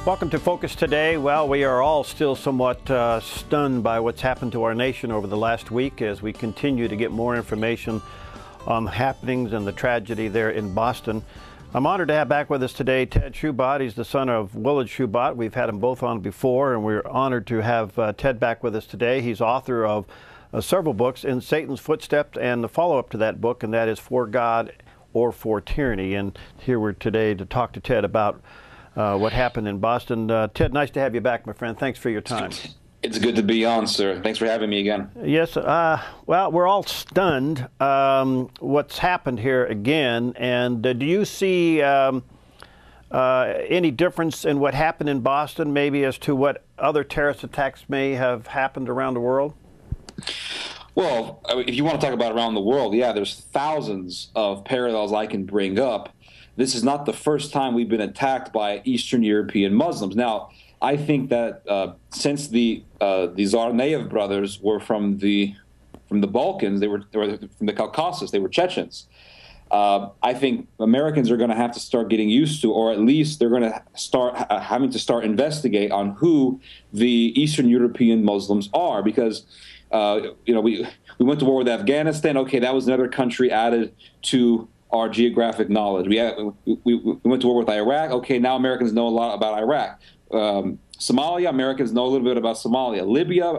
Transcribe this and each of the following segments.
Welcome to Focus Today. Well, we are all still somewhat stunned by what's happened to our nation over the last week as we continue to get more information on the happenings and the tragedy there in Boston. I'm honored to have back with us today Ted Shoebat. He's the son of Willard Shoebat. We've had him both on before, and we're honored to have Ted back with us today. He's author of several books, In Satan's Footsteps, and the follow-up to that book, and that is For God or For Tyranny. And here we're today to talk to Ted about what happened in Boston. Ted, nice to have you back, my friend. Thanks for your time. It's good to be on, sir. Thanks for having me again. Yes. Well, we're all stunned what's happened here again. And do you see any difference in what happened in Boston, maybe as to what other terrorist attacks may have happened around the world? Well, if you want to talk about around the world, yeah, there's thousands of parallels I can bring up. This is not the first time we've been attacked by Eastern European Muslims. Now, I think that since the Tsarnaev brothers were from the Balkans, they were from the Caucasus, they were Chechens. I think Americans are going to have to start getting used to, or at least they're going to start having to start investigate on who the Eastern European Muslims are, because we went to war with Afghanistan. Okay, that was another country added to our geographic knowledge. We went to war with Iraq. Okay, now Americans know a lot about Iraq. Somalia, Americans know a little bit about Somalia. Libya,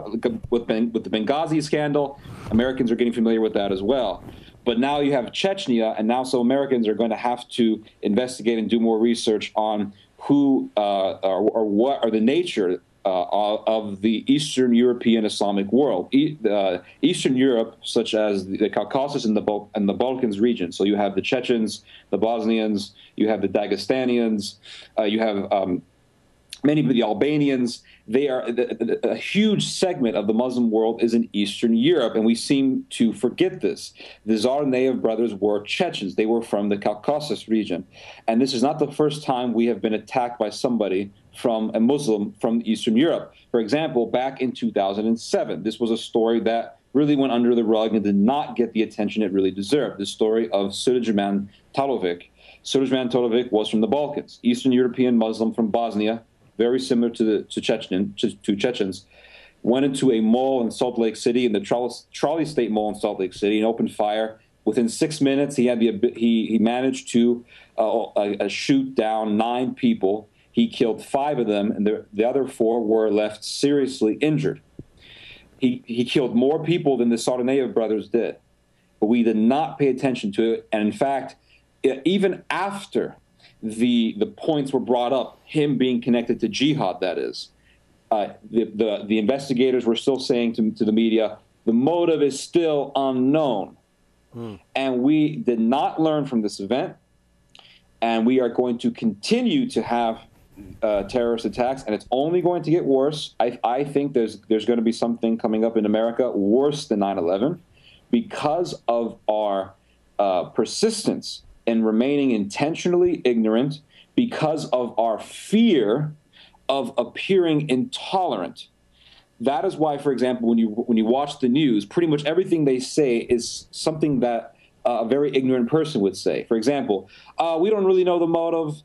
with the Benghazi scandal, Americans are getting familiar with that as well. But now you have Chechnya, and now so Americans are going to have to investigate and do more research on who or what are the nature of the Eastern European Islamic world. Eastern Europe, such as the Caucasus and the Balkans region. So you have the Chechens, the Bosnians, you have the Dagestanians, you have many of the Albanians. They are a huge segment of the Muslim world is in Eastern Europe, and we seem to forget this. The Tsarnaev brothers were Chechens. They were from the Caucasus region. And this is not the first time we have been attacked by somebody from a Muslim from Eastern Europe. For example, back in 2007, this was a story that really went under the rug and did not get the attention it really deserved. The story of Srđan Talović. Srđan Talović was from the Balkans, Eastern European Muslim from Bosnia, very similar to Chechens, went into a mall in Salt Lake City, in the Trolley State Mall in Salt Lake City, and opened fire. Within 6 minutes, he managed to shoot down 9 people. He killed 5 of them, and the other 4 were left seriously injured. He killed more people than the Tsarnaev brothers did, but we did not pay attention to it. And in fact, even after the points were brought up, him being connected to jihad, that is, the investigators were still saying to the media, the motive is still unknown. And we did not learn from this event, and we are going to continue to have terrorist attacks, and it's only going to get worse. I think there's going to be something coming up in America worse than 9/11 because of our persistence in remaining intentionally ignorant, because of our fear of appearing intolerant. That is why, for example, when you watch the news, pretty much everything they say is something that a very ignorant person would say. For example, we don't really know the motive.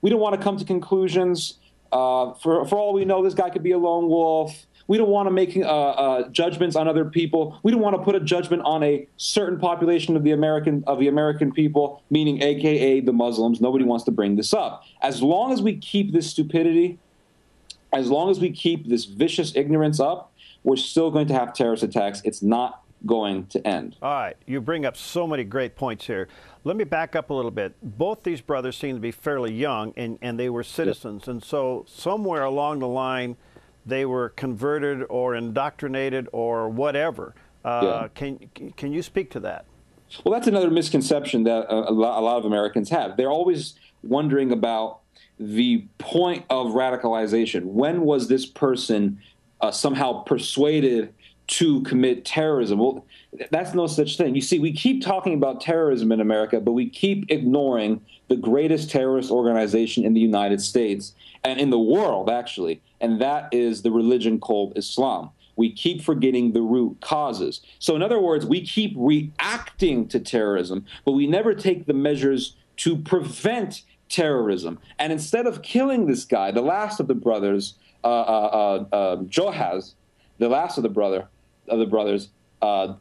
We don't want to come to conclusions. For all we know, this guy could be a lone wolf. We don't want to make judgments on other people. We don't want to put a judgment on a certain population of the American people, meaning AKA the Muslims. Nobody wants to bring this up. As long as we keep this stupidity, as long as we keep this vicious ignorance up, we're still going to have terrorist attacks. It's not going to end. All right. You bring up so many great points here. Let me back up a little bit. Both these brothers seem to be fairly young, and they were citizens. Yep. And so somewhere along the line, they were converted or indoctrinated or whatever. Yeah. Can you speak to that? Well, that's another misconception that a lot of Americans have. They're always wondering about the point of radicalization. When was this person somehow persuaded to commit terrorism? Well, that's no such thing. You see, we keep talking about terrorism in America, but we keep ignoring the greatest terrorist organization in the United States and in the world, actually, and that is the religion called Islam. We keep forgetting the root causes. So in other words, we keep reacting to terrorism, but we never take the measures to prevent terrorism. And instead of killing this guy, the last of the brothers, Johaz, the last of the brothers,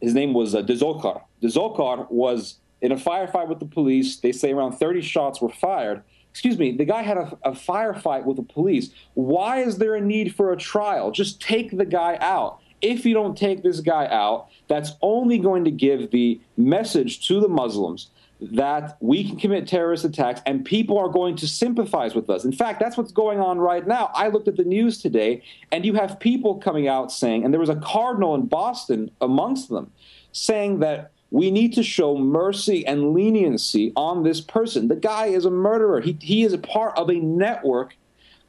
his name was Dzhokhar. Dzhokhar was in a firefight with the police. They say around 30 shots were fired. Excuse me, the guy had a firefight with the police. Why is there a need for a trial? Just take the guy out. If you don't take this guy out, that's only going to give the message to the Muslims that we can commit terrorist attacks and people are going to sympathize with us. In fact, that's what's going on right now. I looked at the news today, and you have people coming out saying, and there was a cardinal in Boston amongst them, saying that we need to show mercy and leniency on this person. The guy is a murderer. He is a part of a network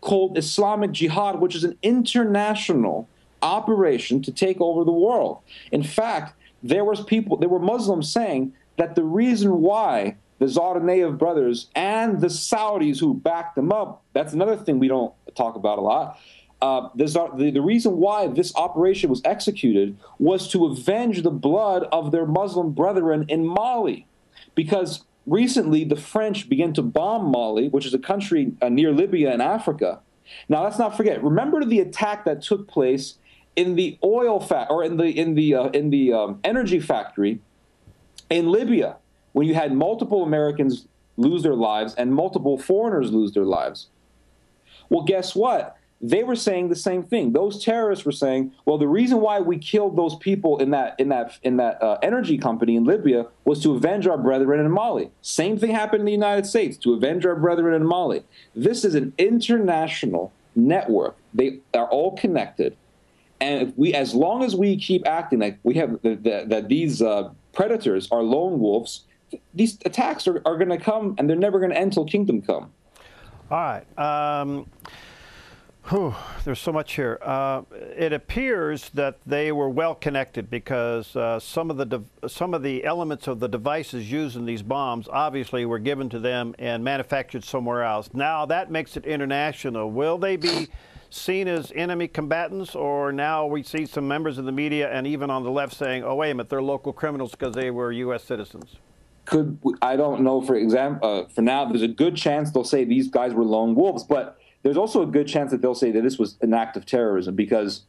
called Islamic Jihad, which is an international operation to take over the world. In fact, there were Muslims saying that the reason why the Zardanev brothers and the Saudis who backed them up, that's another thing we don't talk about a lot, the reason why this operation was executed was to avenge the blood of their Muslim brethren in Mali. Because recently the French began to bomb Mali, which is a country near Libya in Africa. Now let's not forget, remember the attack that took place in the energy factory in Libya, when you had multiple Americans lose their lives and multiple foreigners lose their lives. Well, guess what? They were saying the same thing. Those terrorists were saying, well, the reason why we killed those people in that energy company in Libya was to avenge our brethren in Mali. Same thing happened in the United States, to avenge our brethren in Mali. This is an international network. They are all connected. And as long as we keep acting like we have that these predators are lone wolves, these attacks are going to come, and they're never going to end till kingdom come. All right. There's so much here. It appears that they were well connected because some of the elements of the devices used in these bombs obviously were given to them and manufactured somewhere else. Now that makes it international. Will they be seen as enemy combatants, or now we see some members of the media and even on the left saying, oh, wait a minute, they're local criminals because they were U.S. citizens? I don't know, for example, for now, there's a good chance they'll say these guys were lone wolves, but there's also a good chance that they'll say that this was an act of terrorism because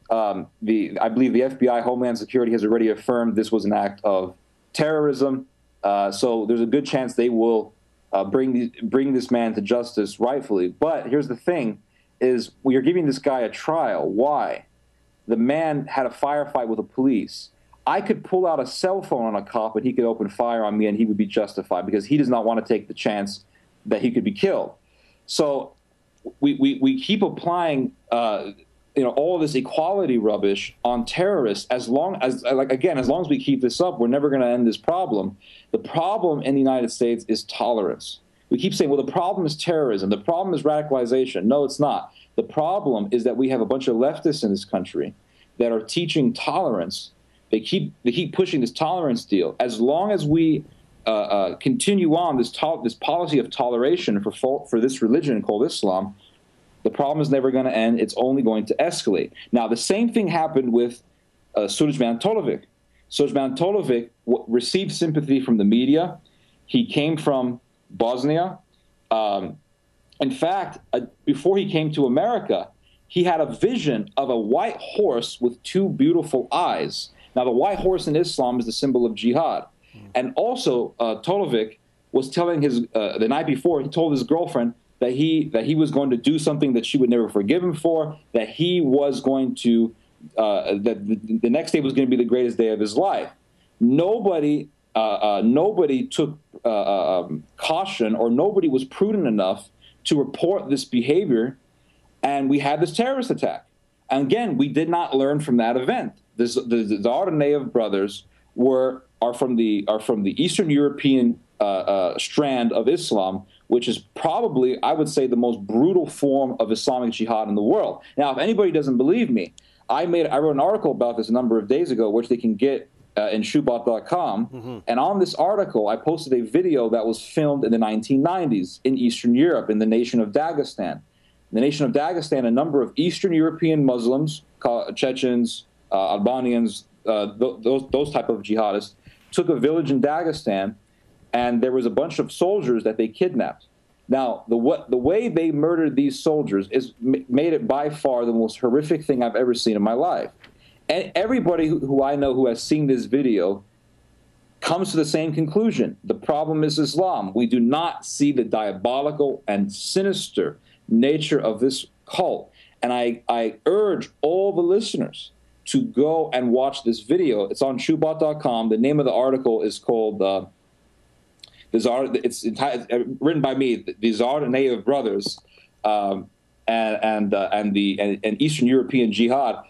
I believe the FBI, Homeland Security, has already affirmed this was an act of terrorism. So there's a good chance they will bring this man to justice rightfully. But here's the thing, is we are giving this guy a trial. Why? The man had a firefight with the police. I could pull out a cell phone on a cop and he could open fire on me and he would be justified because he does not want to take the chance that he could be killed. So we keep applying all this equality rubbish on terrorists as long as we keep this up, we're never going to end this problem. The problem in the United States is tolerance. We keep saying, well, the problem is terrorism. The problem is radicalization. No, it's not. The problem is that we have a bunch of leftists in this country that are teaching tolerance. They keep pushing this tolerance deal. As long as we continue on this policy of toleration for this religion called Islam, the problem is never going to end. It's only going to escalate. Now, the same thing happened with Sulejman Tolovic. Sulejman Tolovic received sympathy from the media. He came from Bosnia. In fact, before he came to America, he had a vision of a white horse with two beautiful eyes. Now, the white horse in Islam is the symbol of jihad. And also, Tolovic was telling the night before, he told his girlfriend that he was going to do something that she would never forgive him for, that he was going to, that the next day was going to be the greatest day of his life. Nobody took caution, or nobody was prudent enough to report this behavior, and we had this terrorist attack. And again, we did not learn from that event. The Zardanev brothers are from the Eastern European strand of Islam, which is probably, I would say, the most brutal form of Islamic jihad in the world. Now, if anybody doesn't believe me, I wrote an article about this a number of days ago, which they can get in Shoebat.com. Mm-hmm. And on this article, I posted a video that was filmed in the 1990s in Eastern Europe, in the nation of Dagestan. In the nation of Dagestan, a number of Eastern European Muslims, Chechens, Albanians, those type of jihadists, took a village in Dagestan, and there was a bunch of soldiers that they kidnapped. Now, the way they murdered these soldiers made it by far the most horrific thing I've ever seen in my life. And everybody who I know who has seen this video comes to the same conclusion. The problem is Islam. We do not see the diabolical and sinister nature of this cult. And I urge all the listeners to go and watch this video. It's on Shoebat.com. The name of the article is called, it's written by me, the Tyranny of Brothers and Eastern European Jihad.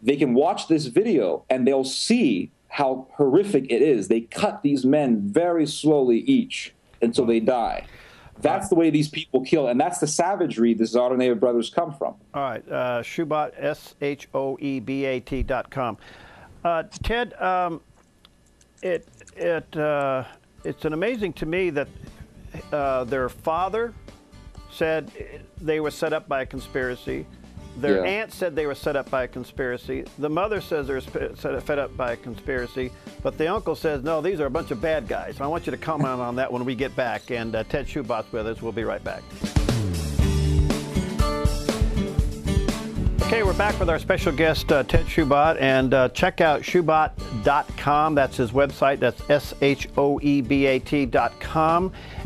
They can watch this video and they'll see how horrific it is. They cut these men very slowly each until they die. That's the way these people kill, and that's the savagery the Tyranny of Brothers come from. All right, Shoebat, SHOEBAT.com. Ted, it's an amazing to me that their father said they were set up by a conspiracy. Their aunt said they were set up by a conspiracy. The mother says they're set up by a conspiracy. But the uncle says, no, these are a bunch of bad guys. I want you to comment on that when we get back. And Ted Shoebat's with us. We'll be right back. Okay, we're back with our special guest, Ted Shoebat. And check out Shoebat.com. That's his website. That's SHOEBAT.com.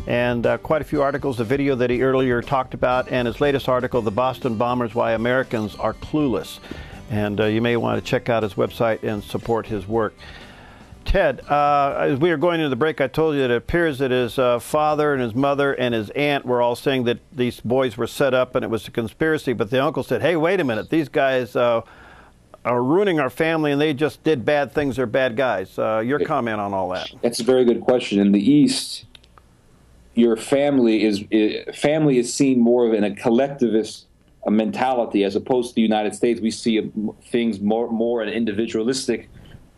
And quite a few articles, the video that he earlier talked about, and his latest article, The Boston Bombers, Why Americans Are Clueless. And you may want to check out his website and support his work. Ted, as we were going into the break, I told you that it appears that his father and his mother and his aunt were all saying that these boys were set up and it was a conspiracy, but the uncle said, hey, wait a minute, these guys are ruining our family and they just did bad things, they're bad guys. Your comment on all that? That's a very good question. In the East, your family is seen more of in a collectivist mentality, as opposed to the United States. We see things more in an individualistic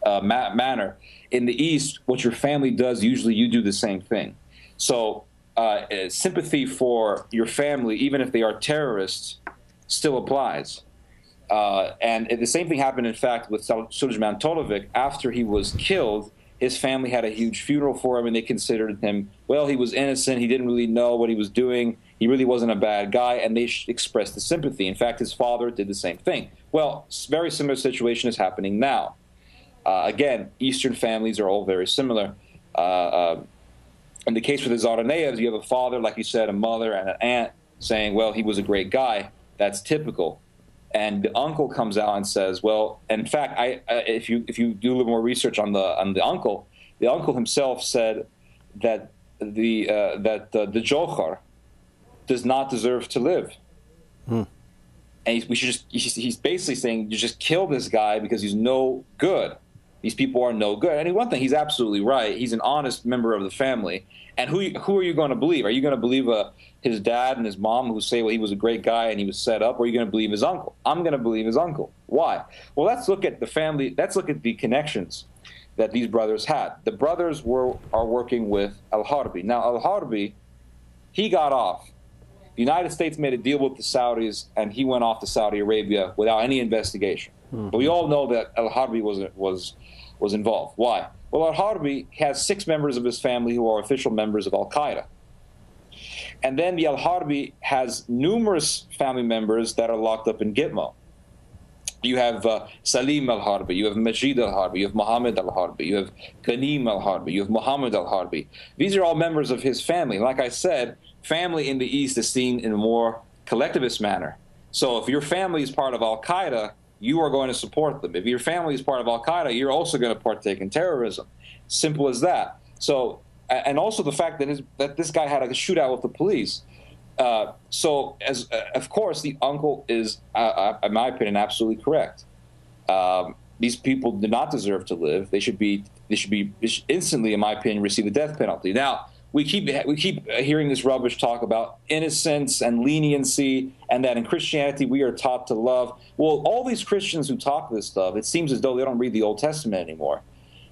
manner. In the East, what your family does, usually you do the same thing. So sympathy for your family, even if they are terrorists, still applies. And the same thing happened, in fact, with Sulejman Tolovic. After he was killed, his family had a huge funeral for him, and they considered him, well, he was innocent, he didn't really know what he was doing, he really wasn't a bad guy, and they expressed the sympathy. In fact, his father did the same thing. Well, very similar situation is happening now. Again, Eastern families are all very similar. In the case with the Tsarnaevs, you have a father, like you said, a mother, and an aunt saying, well, he was a great guy. That's typical. And the uncle comes out and says, well, in fact, if you do a little more research on the uncle himself said that the Johar does not deserve to live. And he's basically saying, you just kill this guy because he's no good. These people are no good. And one thing, he's absolutely right. He's an honest member of the family. And who are you going to believe? Are you going to believe his dad and his mom who say, well, he was a great guy and he was set up, or are you going to believe his uncle? I'm going to believe his uncle. Why? Well, let's look at the family. Let's look at the connections that these brothers had. The brothers are working with al-Harbi. Now, al-Harbi, he got off. The United States made a deal with the Saudis, and he went off to Saudi Arabia without any investigation. But we all know that al-Harbi was involved. Why? Well, al-Harbi has 6 members of his family who are official members of al-Qaeda. And then the al-Harbi has numerous family members that are locked up in Gitmo. You have Salim al-Harbi, you have Majid al-Harbi, you have Mohammed al-Harbi, you have Ghanim al-Harbi, you have Muhammad al-Harbi. These are all members of his family. Like I said, family in the East is seen in a more collectivist manner. So if your family is part of al-Qaeda, you are going to support them. If your family is part of al-Qaeda, you're also going to partake in terrorism. Simple as that. So, and also the fact that this guy had a shootout with the police. Of course, the uncle is, in my opinion, absolutely correct. These people do not deserve to live. They should instantly, in my opinion, receive the death penalty. Now, we keep hearing this rubbish talk about innocence and leniency, and that in Christianity we are taught to love. Well, all these Christians who talk this stuff, it seems as though they don't read the Old Testament anymore.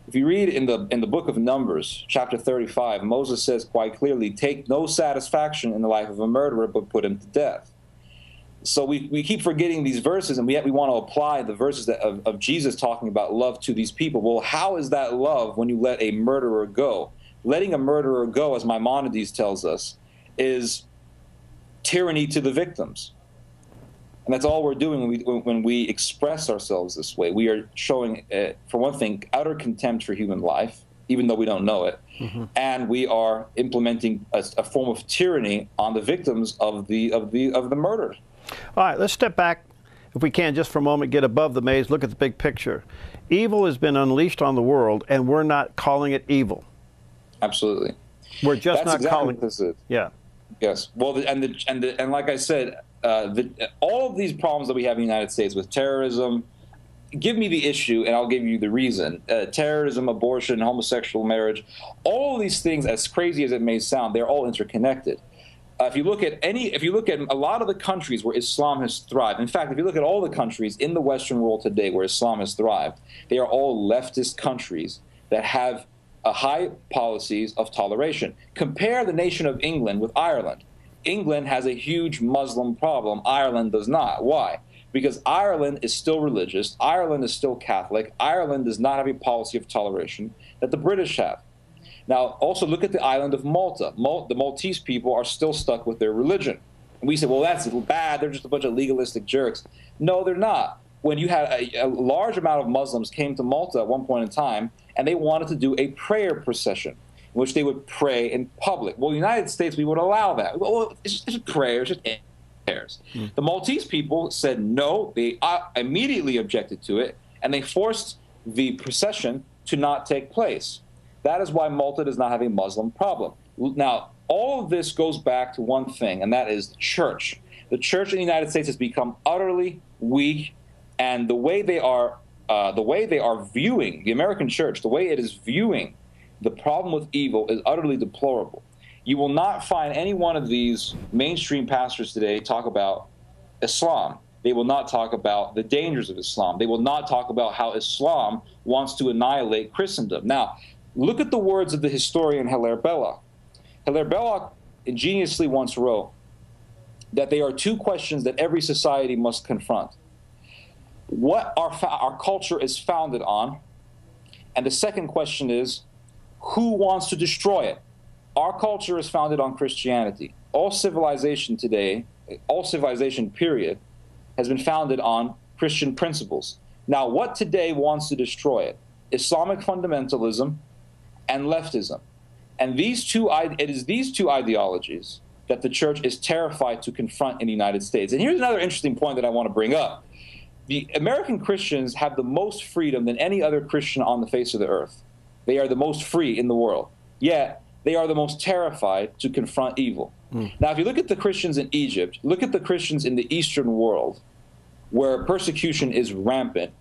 If you read in the book of Numbers, chapter 35, Moses says quite clearly, take no satisfaction in the life of a murderer, but put him to death. So we keep forgetting these verses, and yet we want to apply the verses of Jesus talking about love to these people. Well, how is that love when you let a murderer go? Letting a murderer go, as Maimonides tells us, is tyranny to the victims. And that's all we're doing when we express ourselves this way. We are showing, for one thing, utter contempt for human life, even though we don't know it, and we are implementing a form of tyranny on the victims of the murder. All right, let's step back, if we can, just for a moment, get above the maze, look at the big picture. Evil has been unleashed on the world, and we're not calling it evil. Absolutely. We're just That's not exactly calling what this is. Yeah. Yes. Well, and like I said, all of these problems that we have in the United States with terrorism, give me the issue and I'll give you the reason. Terrorism, abortion, homosexual marriage, all of these things, as crazy as it may sound, they're all interconnected. If you look at a lot of the countries where Islam has thrived, in fact, if you look at all the countries in the Western world today where Islam has thrived, they are all leftist countries that have high policies of toleration. Compare the nation of England with Ireland. England has a huge Muslim problem. Ireland does not. Why? Because Ireland is still religious. Ireland is still Catholic. Ireland does not have a policy of toleration that the British have. Now, also look at the island of Malta. The Maltese people are still stuck with their religion. And we say, well, that's bad. They're just a bunch of legalistic jerks. No, they're not. When you had a large amount of Muslims came to Malta at one point in time, and they wanted to do a prayer procession in which they would pray in public. Well, in the United States, we would allow that. Well, it's just prayers, just prayers. The Maltese people said no. They immediately objected to it, and they forced the procession to not take place. That is why Malta does not have a Muslim problem. Now, all of this goes back to one thing, and that is the church. The church in the United States has become utterly weak, and the way they are viewing the American church, the way it is viewing the problem with evil is utterly deplorable. You will not find any one of these mainstream pastors today talk about Islam. They will not talk about the dangers of Islam. They will not talk about how Islam wants to annihilate Christendom. Now, look at the words of the historian Hilaire Belloc. Hilaire Belloc ingeniously once wrote that there are two questions that every society must confront. What our culture is founded on, and the second question is, who wants to destroy it? Our culture is founded on Christianity. All civilization today, all civilization period, has been founded on Christian principles. Now, what today wants to destroy it? Islamic fundamentalism and leftism. And it is these two ideologies that the church is terrified to confront in the United States. And here's another interesting point that I want to bring up. The American Christians have the most freedom than any other Christian on the face of the earth. They are the most free in the world. Yet, they are the most terrified to confront evil. Now, if you look at the Christians in Egypt, look at the Christians in the Eastern world, where persecution is rampant,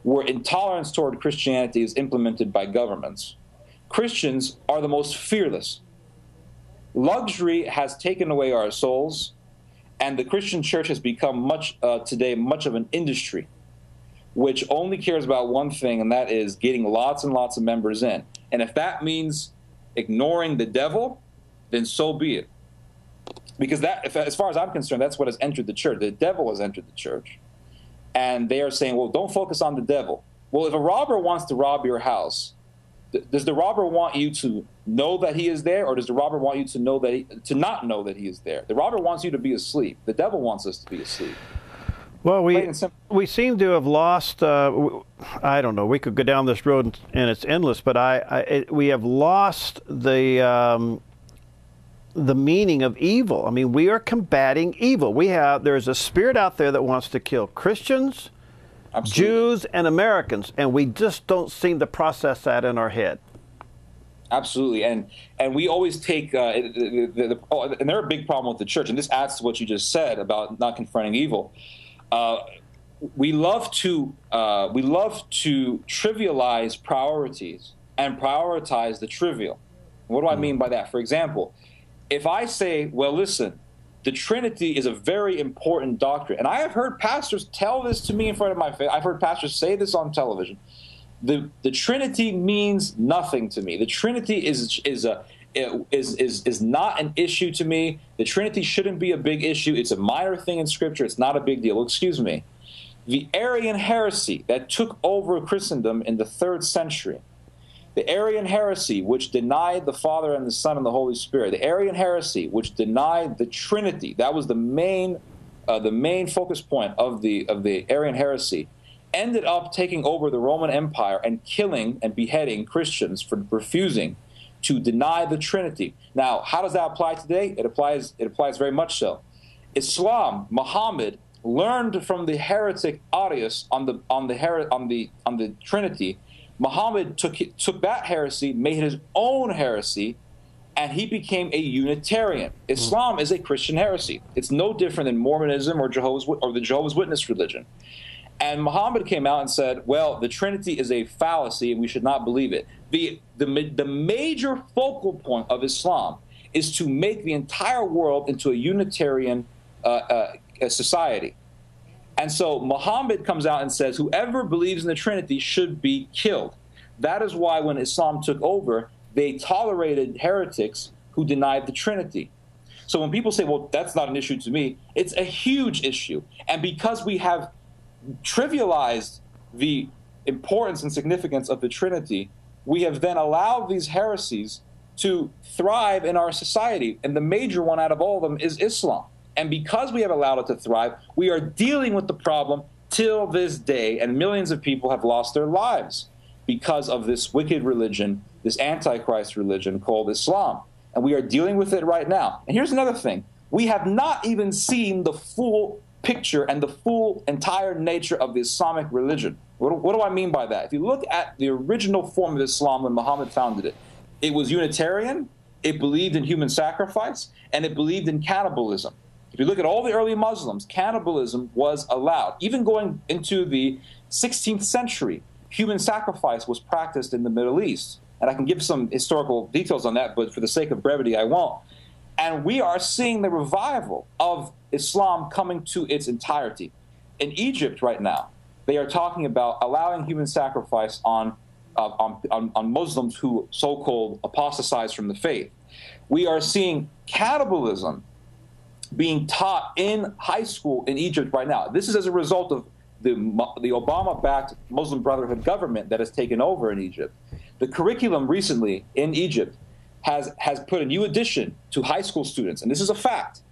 where intolerance toward Christianity is implemented by governments. Christians are the most fearless. Luxury has taken away our souls, and the Christian church has become today much of an industry, which only cares about one thing, and that is getting lots and lots of members in. And if that means ignoring the devil, then so be it. Because as far as I'm concerned, that's what has entered the church. The devil has entered the church. And they are saying, well, don't focus on the devil. Well, if a robber wants to rob your house, does the robber want you to know that he is there, or does the robber want you to not know that he is there? The robber wants you to be asleep. The devil wants us to be asleep. Well, we seem to have lost, I don't know, we could go down this road and it's endless, but we have lost the meaning of evil. I mean, we are combating evil. There's a spirit out there that wants to kill Christians, Absolutely. Jews, and Americans, and we just don't seem to process that in our head. Absolutely, and we always take, and they're a big problem with the church, and this adds to what you just said about not confronting evil. We love to trivialize priorities and prioritize the trivial. What do I mean by that? For example, if I say, well, listen, the Trinity is a very important doctrine, and I have heard pastors tell this to me in front of my face. I've heard pastors say this on television. The Trinity means nothing to me. The Trinity is not an issue to me. The Trinity shouldn't be a big issue. It's a minor thing in Scripture. It's not a big deal. Well, excuse me. The Arian heresy that took over Christendom in the 3rd century The Arian heresy, which denied the Father and the Son and the Holy Spirit. The Arian heresy, which denied the Trinity. That was the main focus point of the Arian heresy. Ended up taking over the Roman Empire and killing and beheading Christians for refusing to deny the Trinity. Now, how does that apply today? It applies very much so. Islam, Muhammad, learned from the heretic Arius on the Trinity. Muhammad took that heresy, made his own heresy, and he became a Unitarian. Islam is a Christian heresy. It's no different than Mormonism or the Jehovah's Witness religion. And Muhammad came out and said, well, the Trinity is a fallacy and we should not believe it. The major focal point of Islam is to make the entire world into a Unitarian society. And so Muhammad comes out and says, whoever believes in the Trinity should be killed. That is why when Islam took over, they tolerated heretics who denied the Trinity. So when people say, well, that's not an issue to me, it's a huge issue. And because we have trivialized the importance and significance of the Trinity, we have then allowed these heresies to thrive in our society. And the major one out of all of them is Islam. And because we have allowed it to thrive, we are dealing with the problem till this day, and millions of people have lost their lives because of this wicked religion, this antichrist religion called Islam. And we are dealing with it right now. And here's another thing. We have not even seen the full picture and the full entire nature of the Islamic religion. What do I mean by that? If you look at the original form of Islam when Muhammad founded it, it was Unitarian, it believed in human sacrifice, and it believed in cannibalism. If you look at all the early Muslims, cannibalism was allowed. Even going into the 16th century, human sacrifice was practiced in the Middle East. And I can give some historical details on that, but for the sake of brevity, I won't. And we are seeing the revival of Islam coming to its entirety. In Egypt right now, they are talking about allowing human sacrifice on Muslims who so-called apostatize from the faith. We are seeing cannibalism being taught in high school in Egypt right now. This is as a result of the Obama-backed Muslim Brotherhood government that has taken over in Egypt. The curriculum recently in Egypt has put a new addition to high school students, and this is a fact,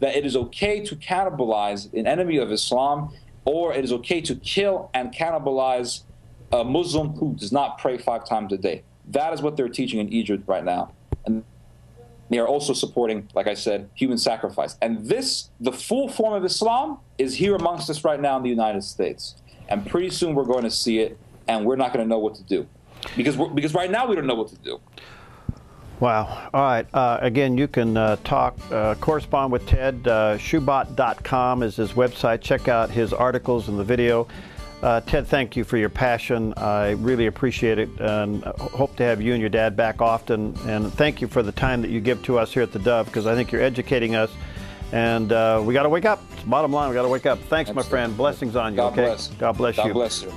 that it is okay to cannibalize an enemy of Islam, or it is okay to kill and cannibalize a Muslim who does not pray 5 times a day. That is what they're teaching in Egypt right now. And they are also supporting, like I said, human sacrifice. And this, the full form of Islam, is here amongst us right now in the United States. And pretty soon we're going to see it, and we're not going to know what to do. Because right now we don't know what to do. Wow. All right. Again, you can correspond with Ted. Shoebat.com is his website. Check out his articles and the video. Ted, thank you for your passion. I really appreciate it, and hope to have you and your dad back often. And thank you for the time that you give to us here at the Dove, because I think you're educating us, and we got to wake up. Bottom line, we got to wake up. Thanks, my friend. Blessings on you. God okay? bless. God bless you. God bless you.